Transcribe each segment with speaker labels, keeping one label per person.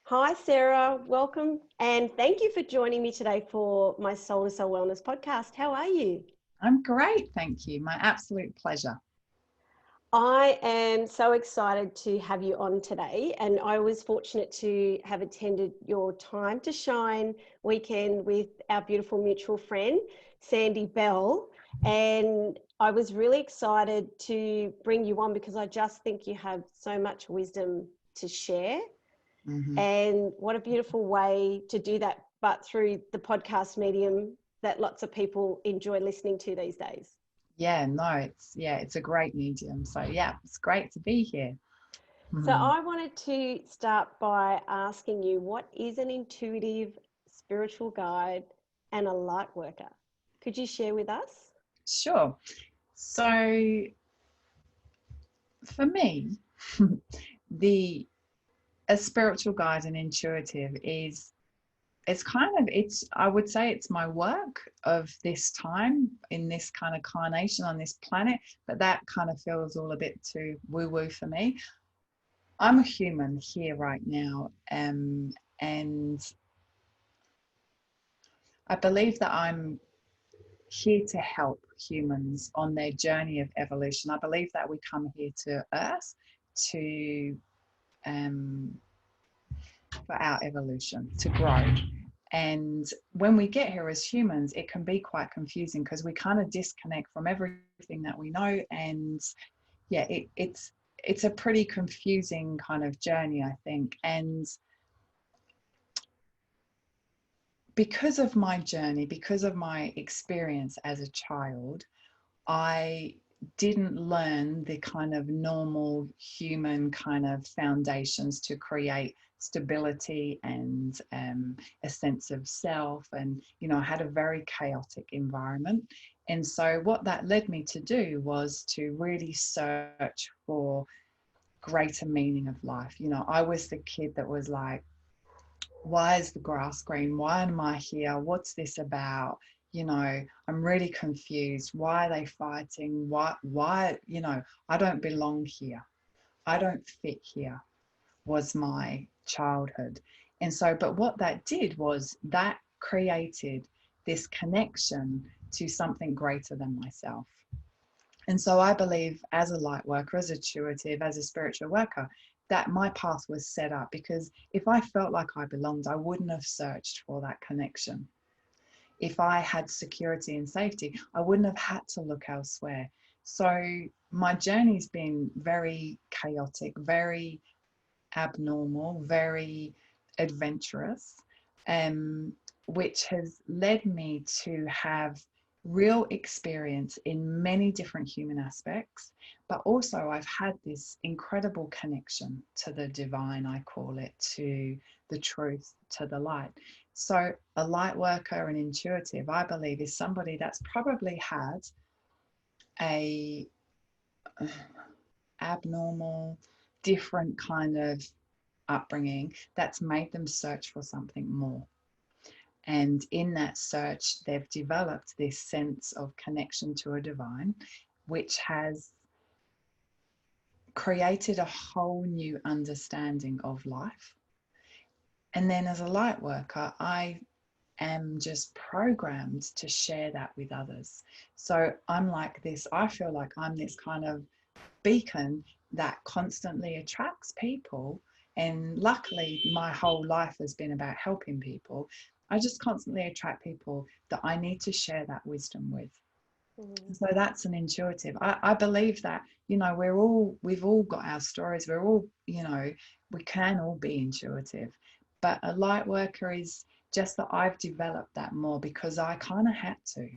Speaker 1: Hi, Sarah. Welcome. And thank you for joining me today for my Soul to Soul Wellness podcast. How are you?
Speaker 2: I'm great, thank you. My absolute pleasure.
Speaker 1: I am so excited to have you on today. And I was fortunate to have attended your Time to Shine weekend with our beautiful mutual friend, Sandy Bell. And I was really excited to bring you on because I just think you have so much wisdom to share.
Speaker 2: Hmm.
Speaker 1: And what a beautiful way to do that, but through the podcast medium that lots of people enjoy listening to these days.
Speaker 2: Yeah, no, it's a great medium. So yeah, it's great to be here.
Speaker 1: So
Speaker 2: Mhm.
Speaker 1: I wanted to start by asking you, what is an intuitive spiritual guide and a light worker? Could you share with us?
Speaker 2: Sure. So for me, the a spiritual guide and intuitive is it's I would say it's my work of this time in this kind of carnation on this planet, but that kind of feels all a bit too woo-woo for me. I'm a human here right now, and I believe that I'm here to help humans on their journey of evolution. I believe that we come here to Earth to um, for our evolution, to grow. And when we get here as humans, it can be quite confusing because we kind of disconnect from everything that we know. And yeah, it's a pretty confusing kind of journey, I think. And because of my journey, because of my experience as a child, I didn't learn the kind of normal human kind of foundations to create stability and a sense of self. And, I had a very chaotic environment. And so, what that led me to do was to really search for greater meaning of life. I was the kid that was like, why is the grass green? Why am I here? What's this about? I'm really confused. Why are they fighting? Why, I don't belong here. I don't fit here, was my childhood. And so, but what that did was that created this connection to something greater than myself. And so I believe as a light worker, as a intuitive, as a spiritual worker, that my path was set up because if I felt like I belonged, I wouldn't have searched for that connection. If I had security and safety, I wouldn't have had to look elsewhere. So my journey's been very chaotic, very abnormal, very adventurous, um, which has led me to have real experience in many different human aspects. But also, I've had this incredible connection to the divine, I call it, to the truth, to the light. So, a light worker and intuitive, I believe, is somebody that's probably had a abnormal, different kind of upbringing that's made them search for something more. And in that search, they've developed this sense of connection to a divine, which has created a whole new understanding of life. And then as a light worker, I am just programmed to share that with others. So I'm like this, I feel like I'm this kind of beacon that constantly attracts people. And luckily, my whole life has been about helping people. I just constantly attract people that I need to share that wisdom with.
Speaker 1: Mm.
Speaker 2: So that's an intuitive. I believe that, we've all got our stories. We're all, we can all be intuitive. But a light worker is just that I've developed that more because I kind of had to,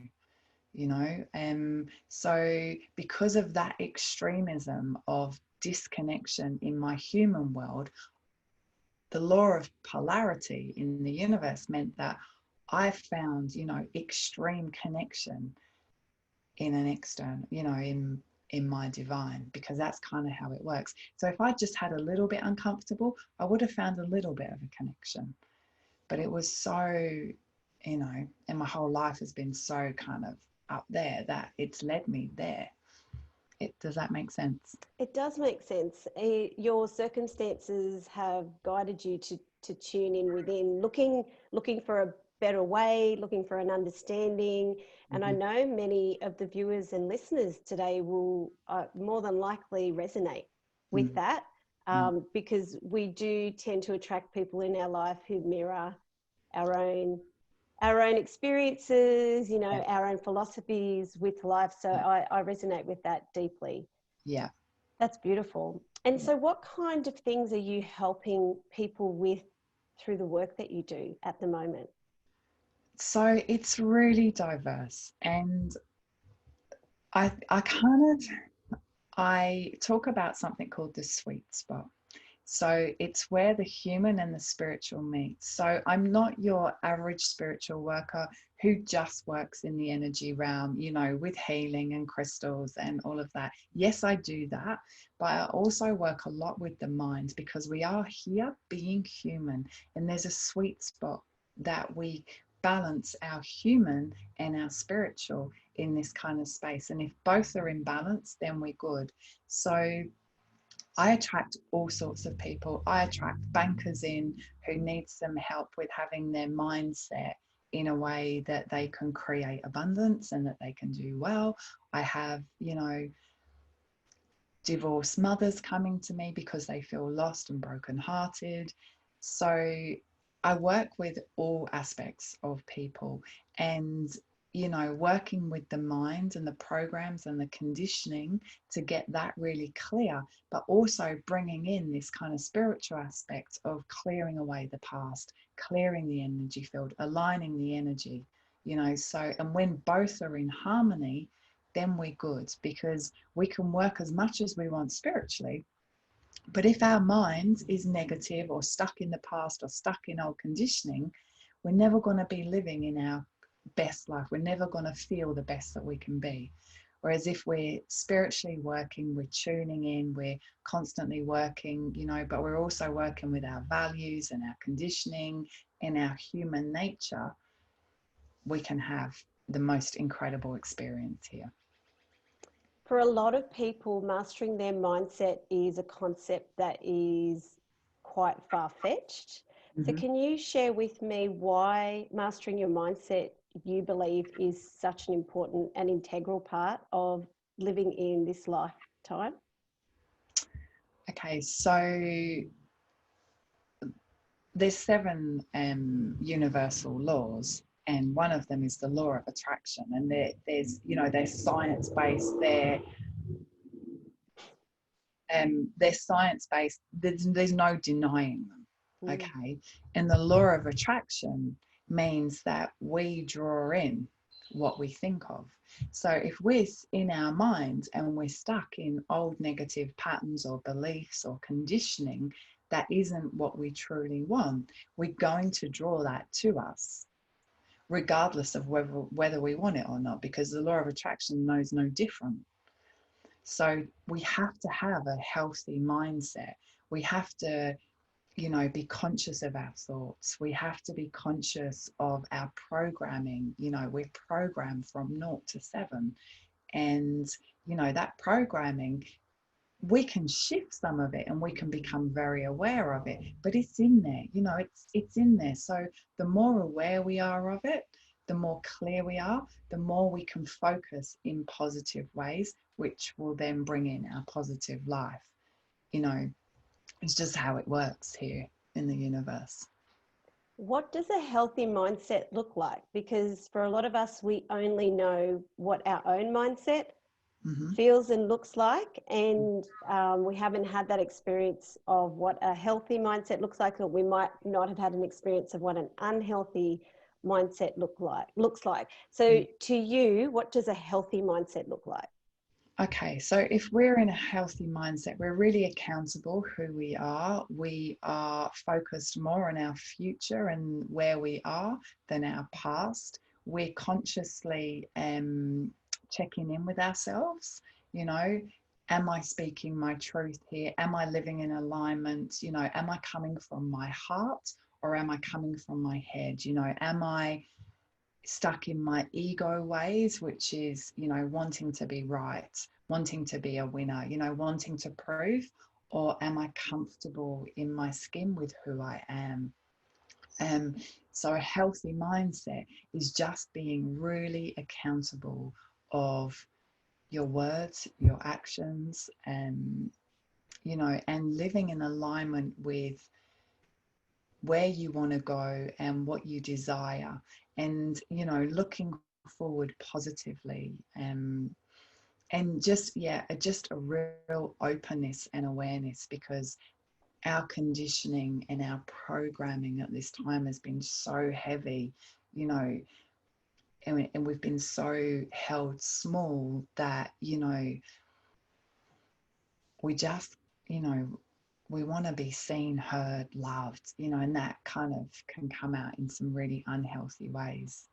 Speaker 2: so because of that extremism of disconnection in my human world, the law of polarity in the universe meant that I found, extreme connection in an external, in my divine, because that's kind of how it works. So if I just had a little bit uncomfortable, I would have found a little bit of a connection. But it was so, and my whole life has been so kind of up there that it's led me there. Does that make sense?
Speaker 1: It does make sense. Your circumstances have guided you to tune in within, looking for a better way, looking for an understanding. And I
Speaker 2: Mm-hmm.
Speaker 1: know many of the viewers and listeners today will more than likely resonate with that, because we do tend to attract people in our life who mirror our own our own experiences,
Speaker 2: Yeah.
Speaker 1: our own philosophies with life. So
Speaker 2: Yeah.
Speaker 1: I resonate with that deeply.
Speaker 2: Yeah.
Speaker 1: That's beautiful. And
Speaker 2: Yeah.
Speaker 1: so, what kind of things are you helping people with through the work that you do at the moment?
Speaker 2: So it's really diverse, and I kind of I talk about something called the sweet spot. So it's where the human and the spiritual meet. So I'm not your average spiritual worker who just works in the energy realm, with healing and crystals and all of that. Yes, I do that, but I also work a lot with the mind, because we are here being human, and there's a sweet spot that we balance our human and our spiritual in this kind of space. And if both are in balance, then we're good. So I attract all sorts of people. I attract bankers in who need some help with having their mindset in a way that they can create abundance and that they can do well. I have, divorced mothers coming to me because they feel lost and brokenhearted. So I work with all aspects of people, and working with the mind and the programs and the conditioning to get that really clear, but also bringing in this kind of spiritual aspect of clearing away the past, clearing the energy field, aligning the energy, so, and when both are in harmony, then we're good, because we can work as much as we want spiritually. But if our mind is negative or stuck in the past or stuck in old conditioning, we're never going to be living in our best life. We're never going to feel the best that we can be. Whereas if we're spiritually working, we're tuning in, we're constantly working, but we're also working with our values and our conditioning and our human nature, we can have the most incredible experience here.
Speaker 1: For a lot of people, mastering their mindset is a concept that is quite far-fetched. So,
Speaker 2: Mm-hmm.
Speaker 1: can you share with me why mastering your mindset you believe is such an important and integral part of living in this lifetime?
Speaker 2: Okay, so there's seven universal laws, and one of them is the law of attraction. And they're science based. They're science based. There's no denying them.
Speaker 1: Mm.
Speaker 2: Okay, and the law of attraction means that we draw in what we think of. So if we're in our minds and we're stuck in old negative patterns or beliefs or conditioning that isn't what we truly want, we're going to draw that to us, regardless of whether we want it or not, because the law of attraction knows no different. So we have to have a healthy mindset. We have to, be conscious of our thoughts. We have to be conscious of our programming. We're programmed from 0 to 7. And, that programming, we can shift some of it and we can become very aware of it, but it's in there, it's in there. So the more aware we are of it, the more clear we are, the more we can focus in positive ways, which will then bring in our positive life. It's just how it works here in the universe.
Speaker 1: What does a healthy mindset look like? Because for a lot of us, we only know what our own mindset
Speaker 2: Mm-hmm.
Speaker 1: feels and looks like, and we haven't had that experience of what a healthy mindset looks like, or we might not have had an experience of what an unhealthy mindset looks like. So to you, what does a healthy mindset look like?
Speaker 2: Okay, so if we're in a healthy mindset, we're really accountable who we are. We are focused more on our future and where we are than our past. We're consciously checking in with ourselves. Am I speaking my truth here? Am I living in alignment? Am I coming from my heart or am I coming from my head? Am I stuck in my ego ways, which is, you know, wanting to be right, wanting to be a winner, you know, wanting to prove, or am I comfortable in my skin with who I am? Um, so a healthy mindset is just being really accountable of your words, your actions, you know, and living in alignment with where you want to go and what you desire, and, you know, looking forward positively, and just, yeah, just a real openness and awareness, because our conditioning and our programming at this time has been so heavy, you know, and we've been so held small that, you know, we just, you know, we want to be seen, heard, loved, you know, and that kind of can come out in some really unhealthy ways.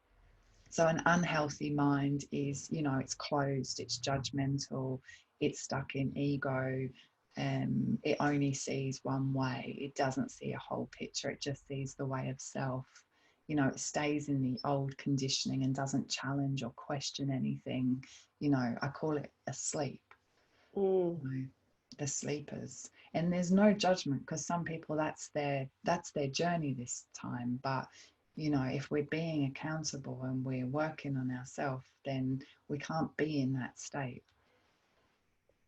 Speaker 2: So an unhealthy mind is, you know, it's closed, it's judgmental, it's stuck in ego, it only sees one way. It doesn't see a whole picture. It just sees the way of self. You know, it stays in the old conditioning and doesn't challenge or question anything. You know, I call it asleep.
Speaker 1: Mm.
Speaker 2: You know, the sleepers. And there's no judgment, because some people, that's their journey this time. But, you know, if we're being accountable and we're working on ourselves, then we can't be in that state.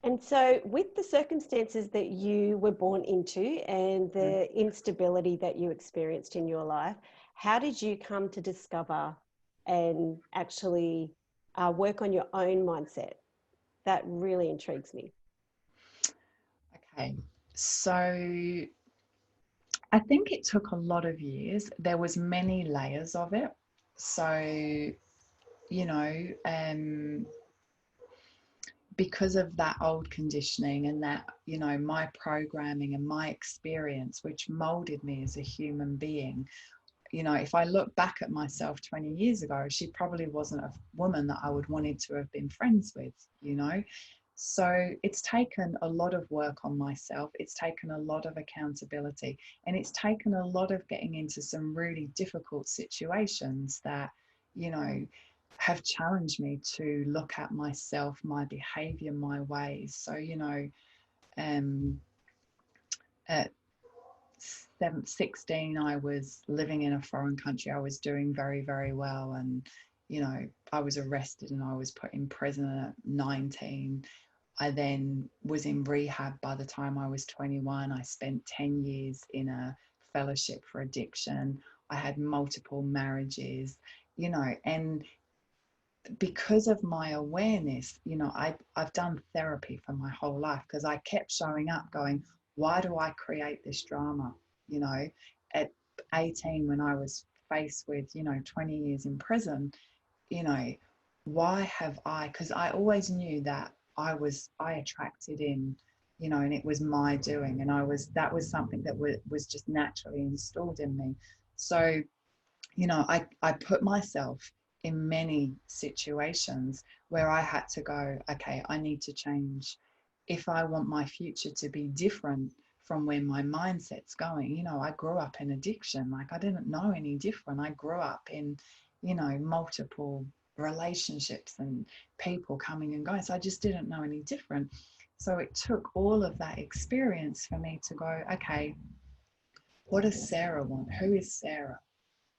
Speaker 1: And so, with the circumstances that you were born into and
Speaker 2: Yeah.
Speaker 1: the instability that you experienced in your life, how did you come to discover and actually work on your own mindset? That really intrigues me.
Speaker 2: Okay. So I think it took a lot of years. There was many layers of it. So, you know, because of that old conditioning and that, you know, my programming and my experience, which molded me as a human being, you know, if I look back at myself 20 years ago, she probably wasn't a woman that I would wanted to have been friends with, you know. So it's taken a lot of work on myself. It's taken a lot of accountability, and it's taken a lot of getting into some really difficult situations that, you know, have challenged me to look at myself, my behavior, my ways. So, you know, um, at 16, I was living in a foreign country. I was doing very, very well. And, you know, I was arrested and I was put in prison at 19. I then was in rehab by the time I was 21. I spent 10 years in a fellowship for addiction. I had multiple marriages, you know, and because of my awareness, you know, I've done therapy for my whole life, because I kept showing up going, why do I create this drama? You know, at 18, when I was faced with, you know, 20 years in prison, you know, why have I, because I always knew that I attracted in, you know, and it was my doing. And that was something that was just naturally installed in me. So, you know, I put myself in many situations where I had to go, okay, I need to change if I want my future to be different from where my mindset's going. You know, I grew up in addiction. Like, I didn't know any different. I grew up in, you know, multiple relationships and people coming and going. So I just didn't know any different. So it took all of that experience for me to go, okay, what does Sarah want? Who is Sarah?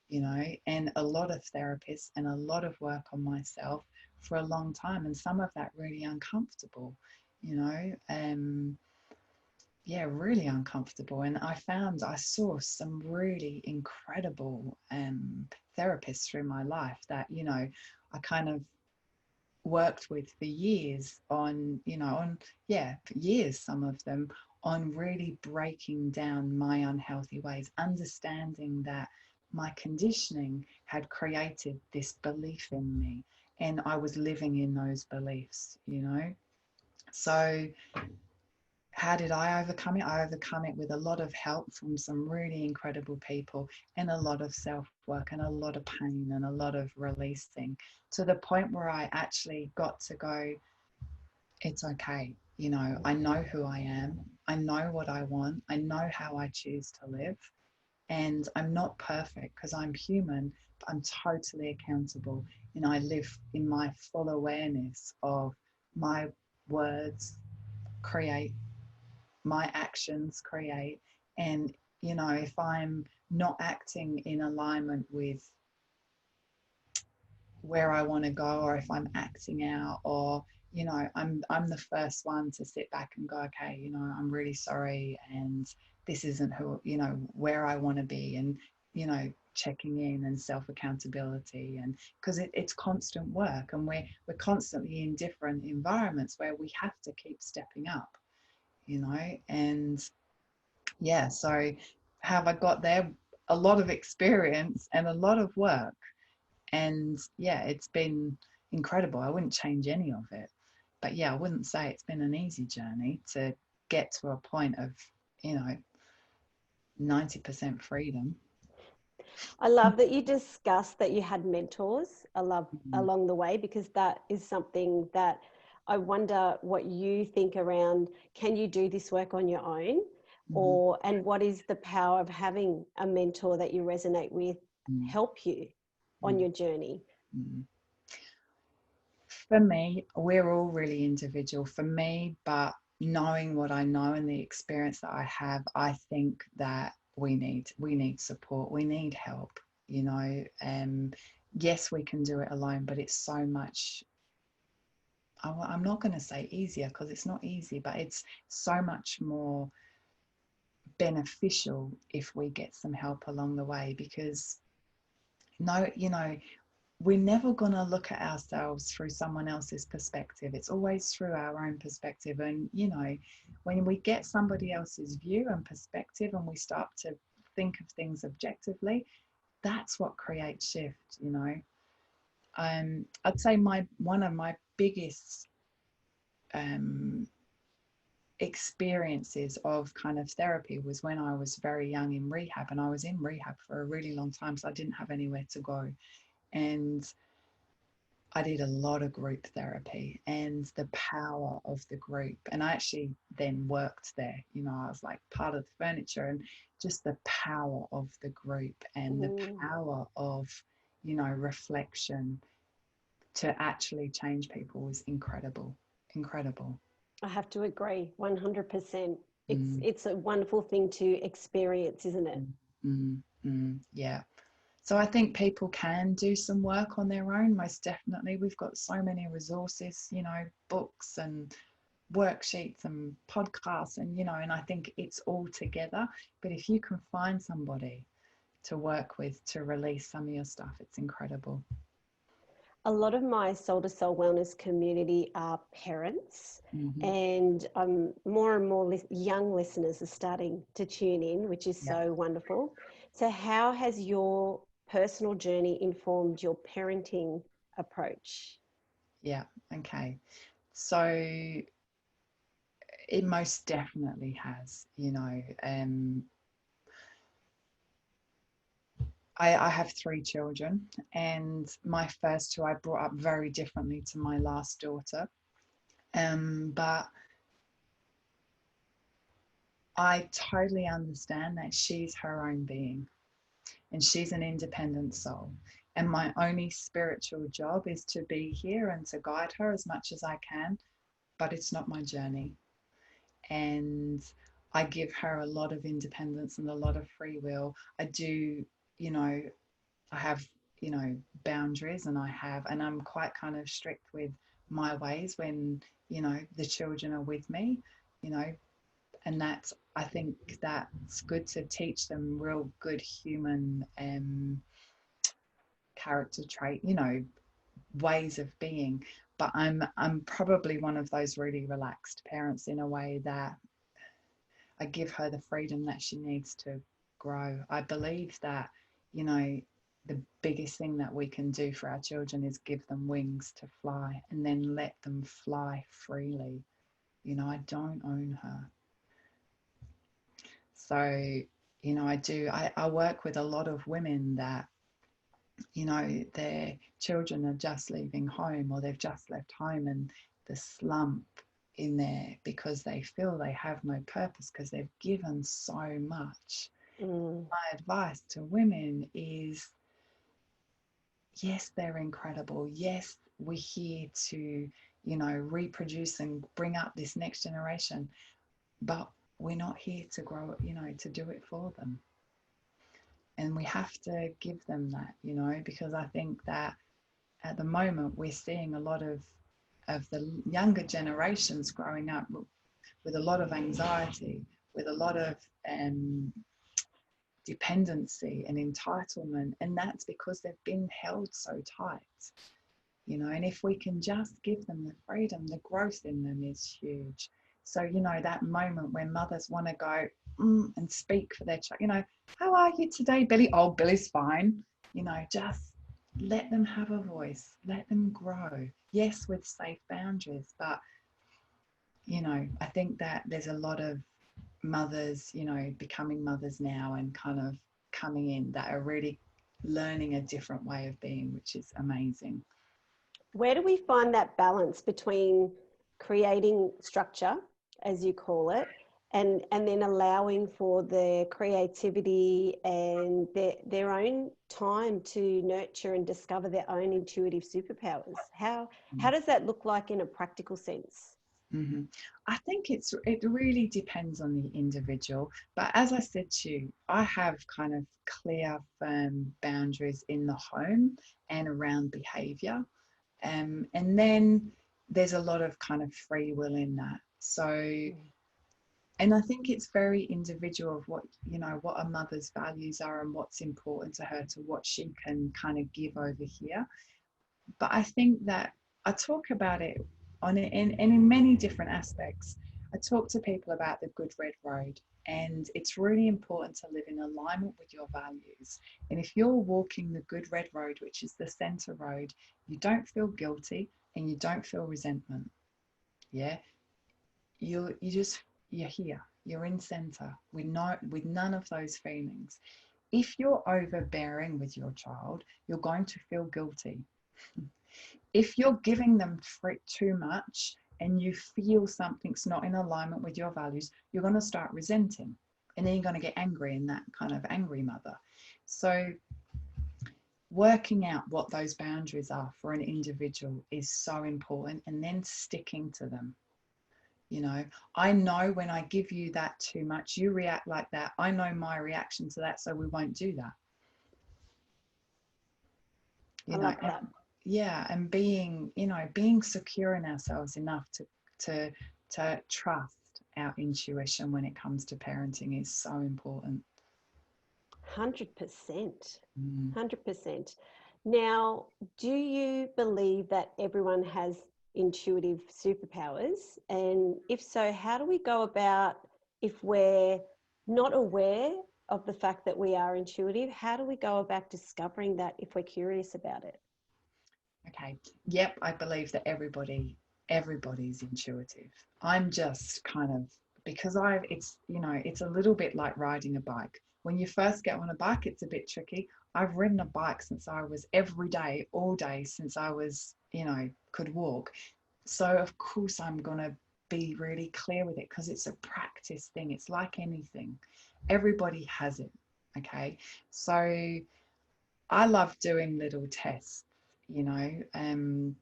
Speaker 2: You know, and a lot of therapists and a lot of work on myself for a long time, and some of that really uncomfortable, you know, yeah, really uncomfortable. And I saw some really incredible therapists through my life that, you know, I kind of worked with for years on, you know, on, yeah, for years, some of them, on really breaking down my unhealthy ways, understanding that my conditioning had created this belief in me, and I was living in those beliefs, you know. So how did I overcome it? I overcome it with a lot of help from some really incredible people, and a lot of self work and a lot of pain and a lot of releasing, to the point where I actually got to go, it's okay. You know, I know who I am. I know what I want. I know how I choose to live. And I'm not perfect, because I'm human, I'm totally accountable, and I live in my full awareness of my words create, my actions create. And if I'm not acting in alignment with where I want to go, or if I'm acting out, or I'm the first one to sit back and go, okay, I'm really sorry, and this isn't who, where I want to be, and checking in and self accountability. And because it's constant work, and we're constantly in different environments where we have to keep stepping up, and yeah. So have I got there? A lot of experience and a lot of work. And yeah, it's been incredible. I wouldn't change any of it. But yeah, I wouldn't say it's been an easy journey to get to a point of, you know, 90% freedom.
Speaker 1: I love that you discussed that you had mentors. I love
Speaker 2: Mm-hmm.
Speaker 1: along the way, because that is something that I wonder what you think around. Can you do this work on your own?
Speaker 2: Mm-hmm.
Speaker 1: Or, and what is the power of having a mentor that you resonate with help you on
Speaker 2: Mm-hmm.
Speaker 1: your journey?
Speaker 2: Mm-hmm. For me, we're all really individual. For me, but knowing what I know and the experience that I have, I think that we need support. We need help. You know, yes, we can do it alone, but it's so much. I'm not going to say easier, because it's not easy, but it's so much more beneficial if we get some help along the way. Because no, we're never going to look at ourselves through someone else's perspective. It's always through our own perspective. And, when we get somebody else's view and perspective, and we start to think of things objectively, that's what creates shift. I'd say one of my biggest um, experiences of kind of therapy was when I was very young in rehab, and I was in rehab for a really long time, so I didn't have anywhere to go. And I did a lot of group therapy, and the power of the group. And I actually then worked there. I was like part of the furniture, and just the power of the group, and the power of, reflection to actually change people was incredible. Incredible.
Speaker 1: I have to agree 100%. It's
Speaker 2: Mm,
Speaker 1: it's a wonderful thing to experience, isn't it?
Speaker 2: mm, yeah. So I think people can do some work on their own, most definitely. We've got so many resources, books and worksheets and podcasts, and I think it's all together. But if you can find somebody to work with to release some of your stuff, it's incredible.
Speaker 1: A lot of my soul to soul wellness community are parents,
Speaker 2: Mm-hmm.
Speaker 1: and more and more young listeners are starting to tune in, which is
Speaker 2: Yeah,
Speaker 1: so wonderful. So how has your personal journey informed your parenting approach?
Speaker 2: yeah, okay. So it most definitely has, I have three children, and my first two I brought up very differently to my last daughter. But I totally understand that she's her own being, and she's an independent soul. And my only spiritual job is to be here and to guide her as much as I can, but it's not my journey. And I give her a lot of independence and a lot of free will. I do, I have, boundaries, and and I'm quite kind of strict with my ways when, the children are with me, you know, and that's, I think that's good to teach them real good human character trait, ways of being. But I'm probably one of those really relaxed parents, in a way that I give her the freedom that she needs to grow. I believe that, the biggest thing that we can do for our children is give them wings to fly, and then let them fly freely. I don't own her. So, I work with a lot of women that, their children are just leaving home, or they've just left home, and the slump in there because they feel they have no purpose because they've given so much.
Speaker 1: Mm.
Speaker 2: My advice to women is yes, they're incredible. Yes, we're here to, you know, reproduce and bring up this next generation, but we're not here to grow, you know, to do it for them. And we have to give them that, you know, because I think that at the moment we're seeing a lot of the younger generations growing up with a lot of anxiety, with a lot of dependency and entitlement, and that's because they've been held so tight, you know. And if we can just give them the freedom, the growth in them is huge. So, you know, that moment when mothers want to go and speak for their child, you know, how are you today, Billy? Oh, Billy's fine. You know, just let them have a voice, let them grow. Yes, with safe boundaries, but, you know, I think that there's a lot of mothers, you know, becoming mothers now and kind of coming in that are really learning a different way of being, which is amazing.
Speaker 1: Where do we find that balance between creating structure, as you call it, and then allowing for their creativity and their own time to nurture and discover their own intuitive superpowers? How does that look like in a practical sense?
Speaker 2: Mm-hmm. I think it really depends on the individual. But as I said to you, I have kind of clear, firm boundaries in the home and around behavior. And then there's a lot of kind of free will in that. So, and I think it's very individual of what, you know, what a mother's values are and what's important to her, to what she can kind of give over here. But I think that I talk about it in many different aspects. I talk to people about the good red road, and it's really important to live in alignment with your values. And if you're walking the good red road, which is the center road, you don't feel guilty and you don't feel resentment. Yeah, you just, you're here. You're in center with none of those feelings. If you're overbearing with your child, you're going to feel guilty. If you're giving them too much and you feel something's not in alignment with your values, you're going to start resenting, and then you're going to get angry, in that kind of angry mother. So working out what those boundaries are for an individual is so important, and then sticking to them. You know, I know when I give you that too much, you react like that. I know my reaction to that, so we won't do that.
Speaker 1: I
Speaker 2: You know,
Speaker 1: love that.
Speaker 2: yeah, and being, you know, being secure in ourselves enough to to trust our intuition when it comes to parenting is so important.
Speaker 1: 100%.
Speaker 2: Mm.
Speaker 1: 100%. Now, do you believe that everyone has intuitive superpowers? And if so, how do we go about, if we're not aware of the fact that we are intuitive, how do we go about discovering that if we're curious about it?
Speaker 2: Okay. Yep, I believe that everybody's intuitive. I'm just kind of, because it's, you know, it's a little bit like riding a bike. When you first get on a bike, it's a bit tricky. I've ridden a bike since I was every day, all day since I was, you know, could walk. So of course I'm gonna be really clear with it, because it's a practice thing. It's like anything. Everybody has it. Okay. So I love doing little tests, you know,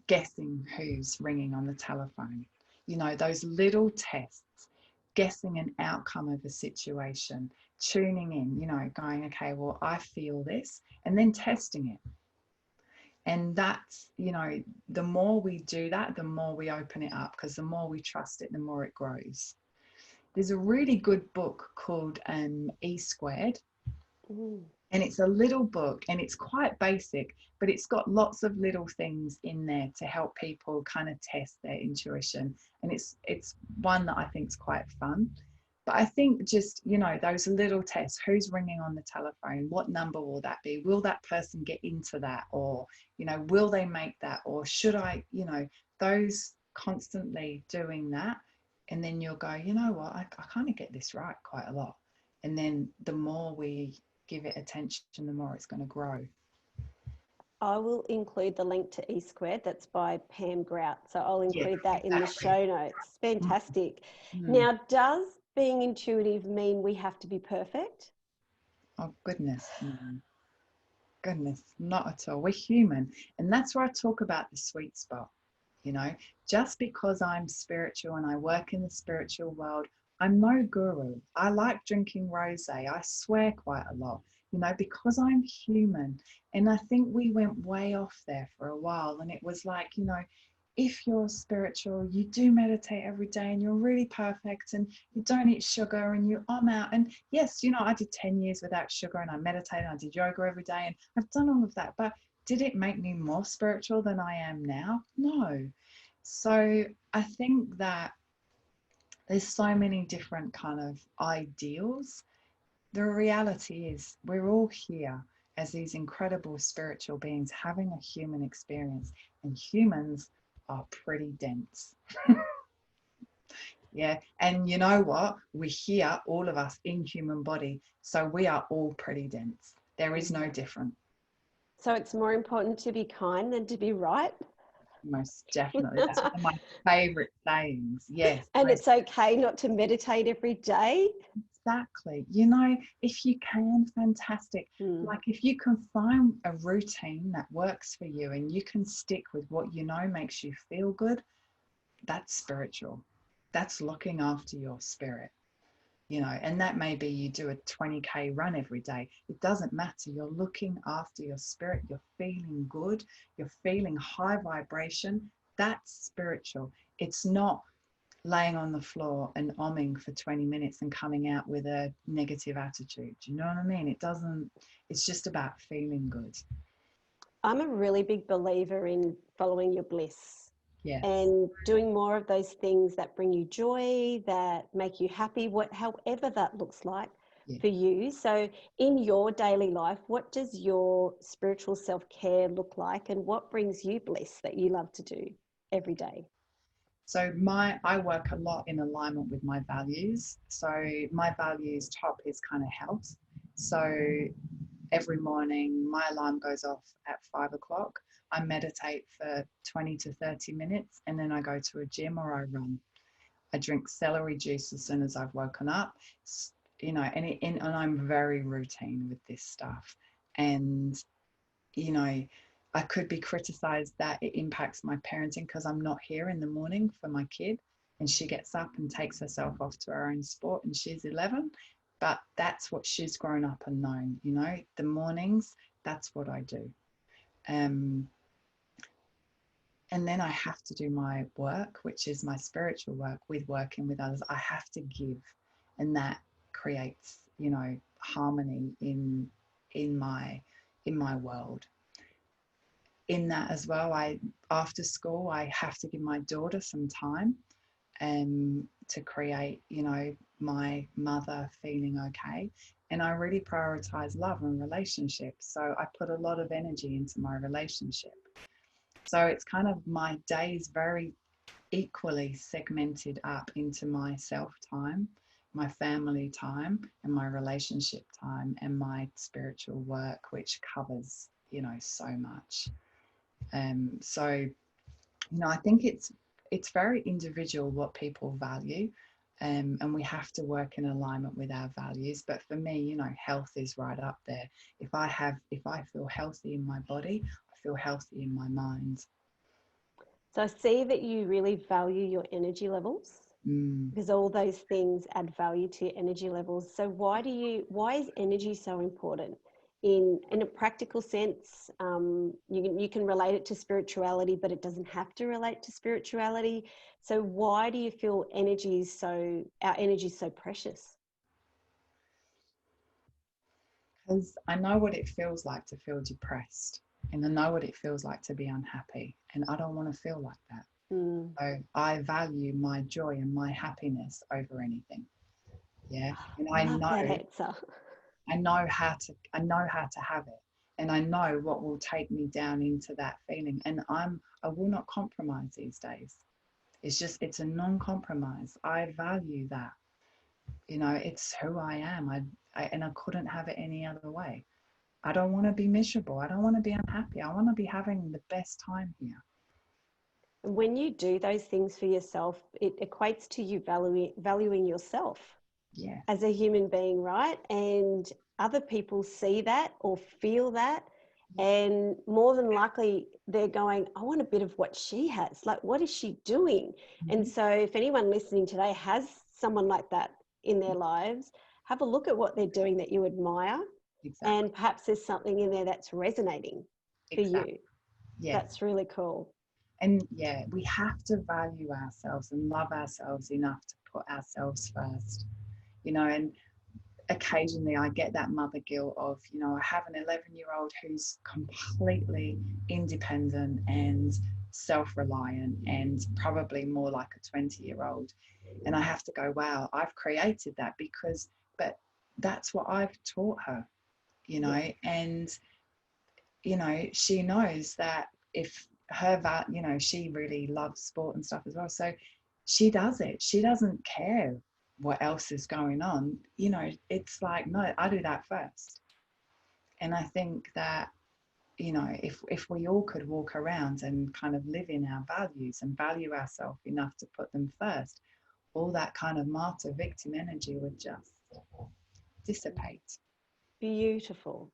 Speaker 2: guessing who's ringing on the telephone, you know, those little tests, guessing an outcome of a situation, tuning in, you know, going, okay, well, I feel this, and then testing it. And that's, you know, the more we do that, the more we open it up, because the more we trust it, the more it grows. There's a really good book called E Squared,
Speaker 1: Mm,
Speaker 2: and it's a little book and it's quite basic, but it's got lots of little things in there to help people kind of test their intuition. And it's one that I think is quite fun. But I think just, you know, those little tests, who's ringing on the telephone, what number will that be, will that person get into that, or, you know, will they make that, or should I, you know, those, constantly doing that. And then you'll go, you know what, I kind of get this right quite a lot. And then the more we give it attention, the more it's going to grow.
Speaker 1: I will include the link to E Squared. That's by Pam Grout. So I'll
Speaker 2: Yeah,
Speaker 1: include that in the
Speaker 2: exactly.
Speaker 1: show notes. Fantastic.
Speaker 2: Mm.
Speaker 1: Now, does being intuitive mean we have to be perfect?
Speaker 2: Oh, goodness. No. Goodness, not at all. We're human. And that's where I talk about the sweet spot. You know, just because I'm spiritual and I work in the spiritual world, I'm no guru. I like drinking rosé. I swear quite a lot, you know, because I'm human. And I think we went way off there for a while. And it was like, you know, if you're spiritual, you do meditate every day and you're really perfect and you don't eat sugar and you out. And yes, you know, I did 10 years without sugar and I meditated and I did yoga every day and I've done all of that. But did it make me more spiritual than I am now? No. So I think that there's so many different kind of ideals. The reality is we're all here as these incredible spiritual beings having a human experience, and humans are pretty dense. Yeah. And you know what? We're here, all of us in human body. So we are all pretty dense. There is no different.
Speaker 1: So it's more important to be kind than to be right.
Speaker 2: Most definitely. That's one of my favorite sayings. Yes.
Speaker 1: And it's okay not to meditate every day.
Speaker 2: Exactly. You know, if you can, fantastic. Like if you can find a routine that works for you and you can stick with what you know makes you feel good, that's spiritual. That's looking after your spirit. You know, and that may be you do a 20K run every day. It doesn't matter. You're looking after your spirit. You're feeling good. You're feeling high vibration. That's spiritual. It's not laying on the floor and omming for 20 minutes and coming out with a negative attitude. Do you know what I mean? It doesn't, it's just about feeling good.
Speaker 1: I'm a really big believer in following your bliss
Speaker 2: Yes.
Speaker 1: and doing more of those things that bring you joy, that make you happy, however that looks like
Speaker 2: Yeah.
Speaker 1: for you. So in your daily life, what does your spiritual self-care look like and what brings you bliss that you love to do every day?
Speaker 2: So I work a lot in alignment with my values. So my values top is kind of health. So every morning my alarm goes off at 5 o'clock. I meditate for 20 to 30 minutes and then I go to a gym or I run. I drink celery juice as soon as I've woken up, you know, and I'm very routine with this stuff. And, you know, I could be criticized that it impacts my parenting because I'm not here in the morning for my kid and she gets up and takes herself off to her own sport and she's 11. But that's what she's grown up and known, you know, the mornings, that's what I do. Um, and then I have to do my work, which is my spiritual work with working with others. I have to give, and that creates, you know, harmony in my world. In that as well, I after school I have to give my daughter some time to create, you know, my mother feeling okay. And I really prioritize love and relationships. So I put a lot of energy into my relationship. So it's kind of my days very equally segmented up into my self time, my family time, and my relationship time, and my spiritual work, which covers, you know, so much. So, you know, I think it's very individual what people value. And we have to work in alignment with our values. But for me, you know, health is right up there. If I feel healthy in my body, I feel healthy in my mind.
Speaker 1: So I see that you really value your energy levels because all those things add value to your energy levels. So why is energy so important in a practical sense? You can relate it to spirituality, but it doesn't have to relate to spirituality. So why do you feel our energy is so precious?
Speaker 2: Because I know what it feels like to feel depressed and I know what it feels like to be unhappy and I don't want to feel like that. So I value my joy and my happiness over anything. Yeah. And
Speaker 1: Love that answer.
Speaker 2: I know how to have it. And I know what will take me down into that feeling. And I will not compromise these days. It's a non-compromise. I value that. You know, it's who I am. And I couldn't have it any other way. I don't want to be miserable. I don't want to be unhappy. I want to be having the best time here.
Speaker 1: When you do those things for yourself, it equates to you valuing yourself
Speaker 2: Yeah.
Speaker 1: as a human being, right? And other people see that or feel that, And more than likely, they're going, I want a bit of what she has. Like, what is she doing? And
Speaker 2: Mhm.
Speaker 1: so, if anyone listening today has someone like that in their lives, have a look at what they're doing that you admire.
Speaker 2: Exactly.
Speaker 1: And perhaps there's something in there that's resonating for
Speaker 2: Exactly.
Speaker 1: you.
Speaker 2: Yeah.
Speaker 1: That's really cool.
Speaker 2: And yeah, we have to value ourselves and love ourselves enough to put ourselves first, and occasionally I get that mother guilt of, I have an 11-year-old who's completely independent and self-reliant and probably more like a 20-year-old. And I have to go, wow, I've created that but that's what I've taught her,
Speaker 1: Yeah.
Speaker 2: and, she knows that if she really loves sport and stuff as well. So she does it. She doesn't care what else is going on. It's like, no, I do that first. And I think that, if we all could walk around and kind of live in our values and value ourselves enough to put them first, all that kind of martyr victim energy would just dissipate.
Speaker 1: Beautiful.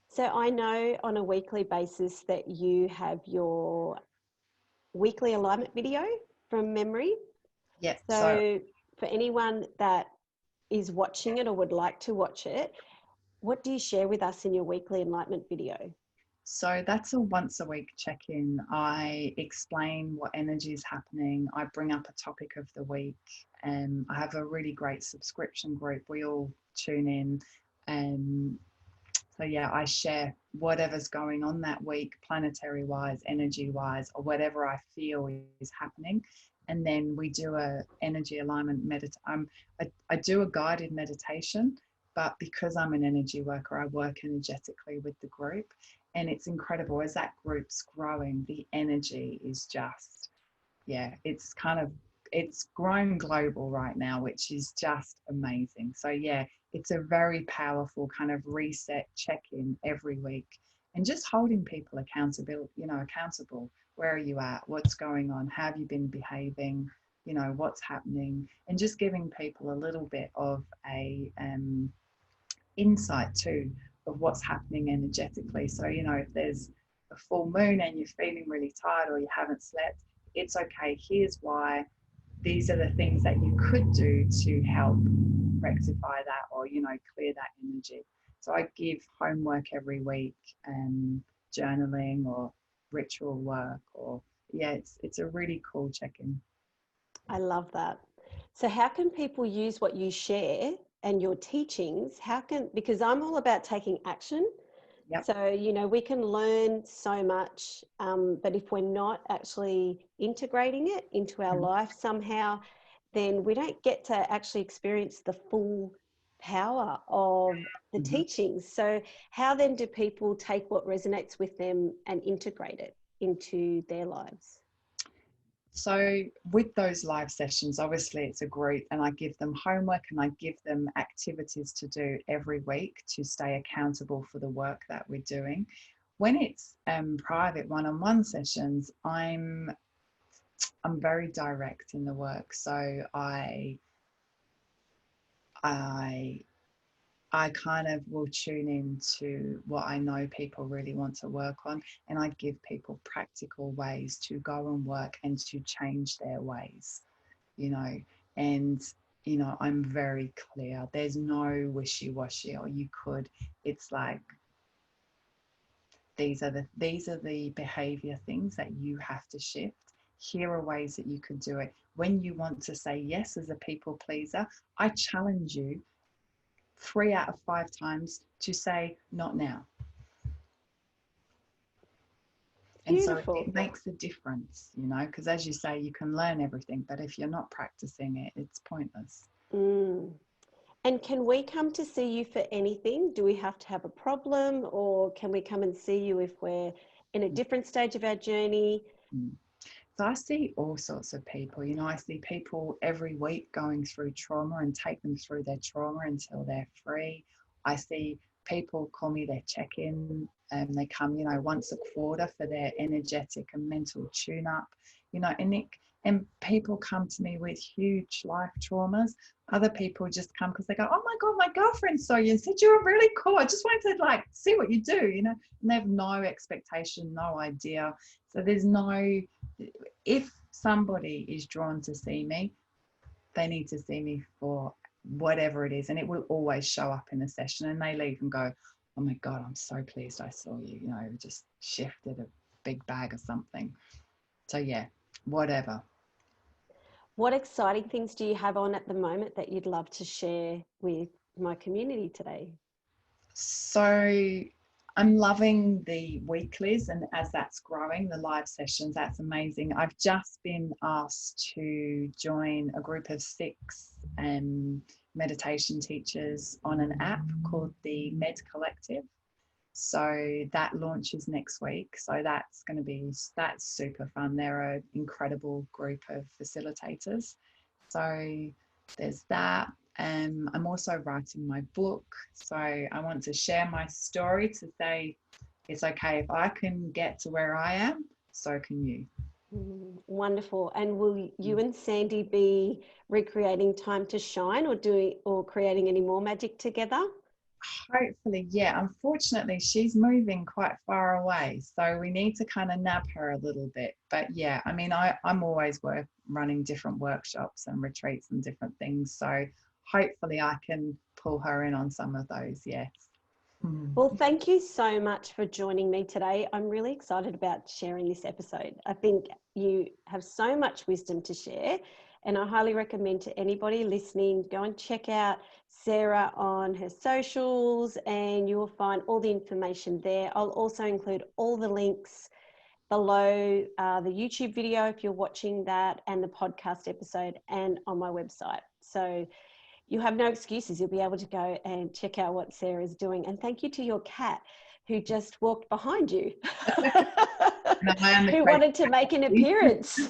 Speaker 1: So I know on a weekly basis that you have your weekly alignment video from memory.
Speaker 2: Yeah. So
Speaker 1: So for anyone that is watching it or would like to watch it, what do you share with us in your weekly enlightenment video?
Speaker 2: So that's a once a week check in. I explain what energy is happening. I bring up a topic of the week. And I have a really great subscription group. We all tune in. And so, yeah, I share whatever's going on that week, planetary wise, energy wise, or whatever I feel is happening. And then we do a energy alignment I do a guided meditation, but because I'm an energy worker, I work energetically with the group. And it's incredible as that group's growing, the energy is just, yeah, it's grown global right now, which is just amazing. So yeah, it's a very powerful kind of reset check-in every week, and just holding people accountable. Where are you at? What's going on? How have you been behaving? What's happening, and just giving people a little bit of a insight too of what's happening energetically. So, if there's a full moon and you're feeling really tired or you haven't slept, it's okay. Here's why. These are the things that you could do to help rectify that, or, clear that energy. So I give homework every week, journaling or ritual work, or yeah, it's a really cool check-in.
Speaker 1: I love that. So how can people use what you share and your teachings? Because I'm all about taking action.
Speaker 2: Yep.
Speaker 1: So, we can learn so much, but if we're not actually integrating it into our life somehow, then we don't get to actually experience the full power of the
Speaker 2: Mm-hmm.
Speaker 1: teachings. So, how then do people take what resonates with them and integrate it into their lives?
Speaker 2: So with those live sessions, obviously it's a group, and I give them homework and I give them activities to do every week to stay accountable for the work that we're doing. When it's private one-on-one sessions, I'm very direct in the work. So I I kind of will tune in to what I know people really want to work on, and I give people practical ways to go and work and to change their ways, you know, and I'm very clear. There's no wishy-washy or you could. It's like these are the behavior things that you have to shift. Here are ways that you could do it. When you want to say yes as a people pleaser, I challenge you 3 out of 5 times to say not now. And so
Speaker 1: Beautiful.
Speaker 2: it makes a difference, because as you say, you can learn everything, but if you're not practicing it, it's pointless.
Speaker 1: Mm. And can we come to see you for anything? Do we have to have a problem, or can we come and see you if we're in a different stage of our journey?
Speaker 2: Mm. So I see all sorts of people. I see people every week going through trauma and take them through their trauma until they're free. I see people call me their check-in, and they come, once a quarter for their energetic and mental tune-up. And And people come to me with huge life traumas. Other people just come because they go, oh my God, my girlfriend saw you and said you were really cool. I just wanted to like see what you do, you know, and they have no expectation, no idea. So there's no, if somebody is drawn to see me, they need to see me for whatever it is, and it will always show up in a session, and they leave and go, oh my God, I'm so pleased I saw you, you know, just shifted a big bag or something. So yeah, whatever.
Speaker 1: What exciting things do you have on at the moment that you'd love to share with my community today?
Speaker 2: So I'm loving the weeklies, and as that's growing, the live sessions, that's amazing. I've just been asked to join a group of 6 meditation teachers on an app called the Med Collective. So that launches next week. So that's super fun. They're an incredible group of facilitators. So there's that. I'm also writing my book. So I want to share my story to say it's okay if I can get to where I am, so can you.
Speaker 1: Wonderful. And will you and Sandy be recreating Time to Shine or creating any more magic together?
Speaker 2: Hopefully, yeah. Unfortunately, she's moving quite far away, so we need to kind of nab her a little bit. But yeah, I mean, I'm always running different workshops and retreats and different things, so hopefully I can pull her in on some of those. Yes.
Speaker 1: Well, thank you so much for joining me today. I'm really excited about sharing this episode. I think you have so much wisdom to share, and I highly recommend to anybody listening, go and check out Sarah on her socials, and you will find all the information there. I'll also include all the links below the YouTube video if you're watching that, and the podcast episode, and on my website. So you have no excuses. You'll be able to go and check out what Sarah's doing. And thank you to your cat who just walked behind you, who wanted to make an appearance.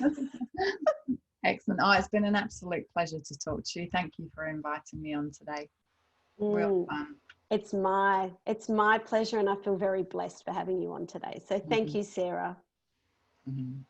Speaker 2: Excellent. Oh, it's been an absolute pleasure to talk to you. Thank you for inviting me on today. Real fun.
Speaker 1: It's my pleasure, and I feel very blessed for having you on today. So thank you, Sarah.
Speaker 2: Mm-hmm.